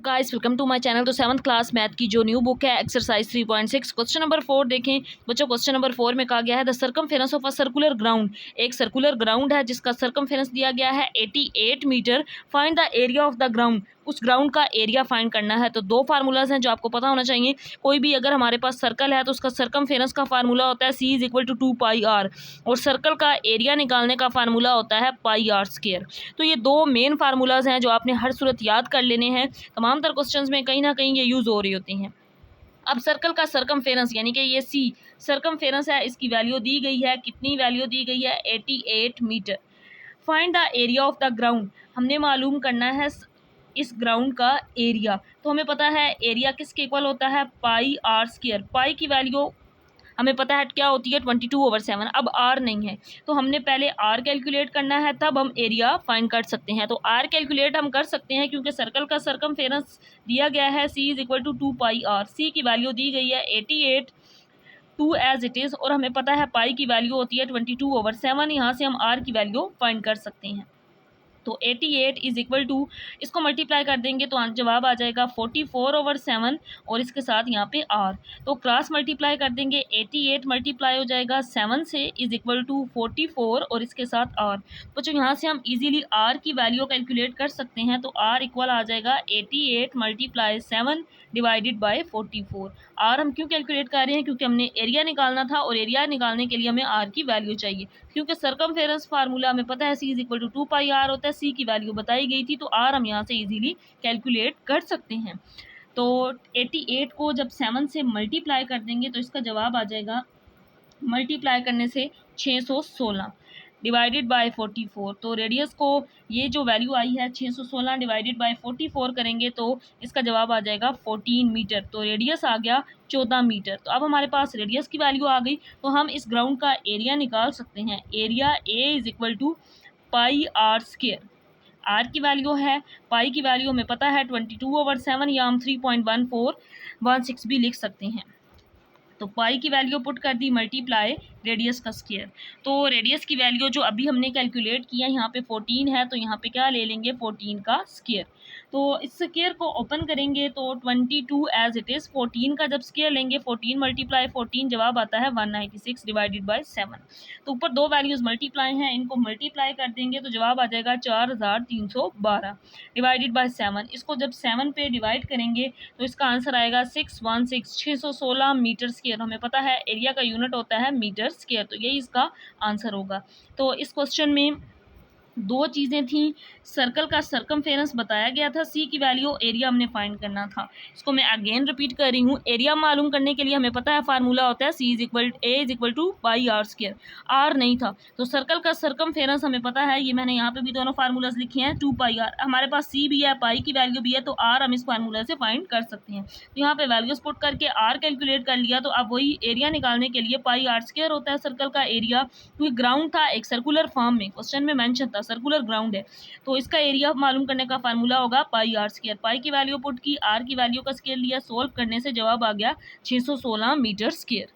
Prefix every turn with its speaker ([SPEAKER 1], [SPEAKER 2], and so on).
[SPEAKER 1] Guys welcome to my channel. तो 7th class math की जो न्यू बुक है एक्सरसाइज 3.6 क्वेश्चन नंबर 4 देखें बच्चों। क्वेश्चन नंबर 4 में कहा गया है the circumference of a circular ground. एक सर्कुलर ग्राउंड है जिसका सर्कमफेरेंस दिया गया है 88 metre. Find the area of the ground. उस ग्राउंड का एरिया फाइंड करना है। तो दो फार्मूलाज हैं जो आपको पता होना चाहिए। कोई भी अगर हमारे पास सर्कल है तो उसका सर्कमफेरेंस का फार्मूला होता है C = 2 पाई आर, और सर्कल का एरिया निकालने का फार्मूला होता है पाई आर स्क्वायर। तो ये दो मेन फार्मूलाज हैं जो आपने हर सूरत याद कर लेने हैं। तमाम तर क्वेश्चंस में कहीं ना कहीं ये यूज़ हो रही होती हैं। अब सर्कल का सर्कमफेरेंस यानी कि ये C सर्कमफेरेंस है, इसकी वैल्यू दी गई है। कितनी वैल्यू दी गई है? 88 metre. Find the area of the ground. हमने मालूम करना है इस ग्राउंड का एरिया। तो हमें पता है एरिया किसके इक्वल होता है? पाई आर स्क्वायर। पाई की वैल्यू हमें पता है क्या होती है? 22/7। अब आर नहीं है तो हमने पहले आर कैलकुलेट करना है, तब हम एरिया फाइंड कर सकते हैं। तो आर कैलकुलेट हम कर सकते हैं क्योंकि सर्कल का सर्कमफेरेंस दिया गया है C = 2 पाई आर। C की वैल्यू दी गई है 88, 2 एज इट इज़, और हमें पता है पाई की वैल्यू होती है 22/7। यहाँ से हम आर की वैल्यू फाइंड कर सकते हैं। तो 88 = इसको मल्टीप्लाई कर देंगे तो जवाब आ जाएगा 44/7, और इसके साथ यहाँ पे आर। तो क्रॉस मल्टीप्लाई कर देंगे 88 मल्टीप्लाई हो जाएगा 7 से = 44, और इसके साथ आर। बच्चों यहाँ से हम इजीली आर की वैल्यू कैलकुलेट कर सकते हैं। तो आर इक्वल आ जाएगा 88 × 7 / 44। आर हम क्यों कैलकुलेट कर रहे हैं? क्योंकि हमने एरिया निकालना था, और एरिया निकालने के लिए हमें आर की वैल्यू चाहिए। क्योंकि सर्कमफेरेंस फार्मूला हमें पता है C = 2 पाई आर होता है। C की वैल्यू बताई गई थी तो आर हम यहाँ से इजीली कैलकुलेट कर सकते हैं। तो 88 को जब 7 से मल्टीप्लाई कर देंगे तो इसका जवाब आ जाएगा, मल्टीप्लाई करने से 616 डिवाइडेड बाय 44। तो रेडियस को ये जो वैल्यू आई है 616 डिवाइडेड बाय 44 करेंगे तो इसका जवाब आ जाएगा 14 मीटर। तो रेडियस आ गया 14 मीटर। तो अब हमारे पास रेडियस की वैल्यू आ गई तो हम इस ग्राउंड का एरिया निकाल सकते हैं। Area A = pi R square. R की वैल्यू है, पाई की वैल्यू हमें पता है 22/7, या हम 3.1416 भी लिख सकते हैं। तो पाई की वैल्यू पुट कर दी मल्टीप्लाई रेडियस का स्क्वायर। तो रेडियस की वैल्यू जो अभी हमने कैलकुलेट किया यहाँ पे 14 है, तो यहाँ पे क्या ले लेंगे? 14 का स्क्वायर। तो इस स्क्वायर को ओपन करेंगे तो 22 एज इट इज़। 14 का जब स्क्वायर लेंगे 14 × 14 जवाब आता है 196 डिवाइडेड बाय 7। तो ऊपर दो वैल्यूज़ मल्टीप्लाई हैं, इनको मल्टीप्लाई कर देंगे तो जवाब आ जाएगा 4312 डिवाइडेड बाय 7। इसको जब 7 पे डिवाइड करेंगे तो इसका आंसर आएगा 616 मीटर स्क्वायर। हमें पता है एरिया का यूनिट होता है मीटर स्क्वायर, तो यही इसका आंसर होगा। तो इस क्वेश्चन में दो चीज़ें थी, सर्कल का सर्कमफेरेंस बताया गया था, C की वैल्यू, एरिया हमने फाइंड करना था। इसको मैं अगेन रिपीट कर रही हूँ। एरिया मालूम करने के लिए हमें पता है फार्मूला होता है A = pi R square. R नहीं था तो सर्कल का सर्कमफेरेंस हमें पता है, ये मैंने यहाँ पे भी दोनों फार्मूलाज लिखे हैं, 2 पाई आर। हमारे पास C भी है, पाई की वैल्यू भी है, तो आर हम इस फार्मूला से फाइंड कर सकते हैं। तो यहाँ पे वैल्यूज पुट करके आर कैलकुलेट कर लिया। तो अब वही एरिया निकालने के लिए पाई आर स्क्वायर होता है सर्कल का एरिया, क्योंकि ग्राउंड था एक सर्कुलर फॉर्म में, क्वेश्चन में मेंशन था सर्कुलर ग्राउंड है, तो इसका एरिया मालूम करने का फार्मूला होगा पाई आर स्क्वायर। पाई की वैल्यू पुट की, आर की वैल्यू का स्क्वायर लिया, सोल्व करने से जवाब आ गया 616 मीटर स्क्वायर।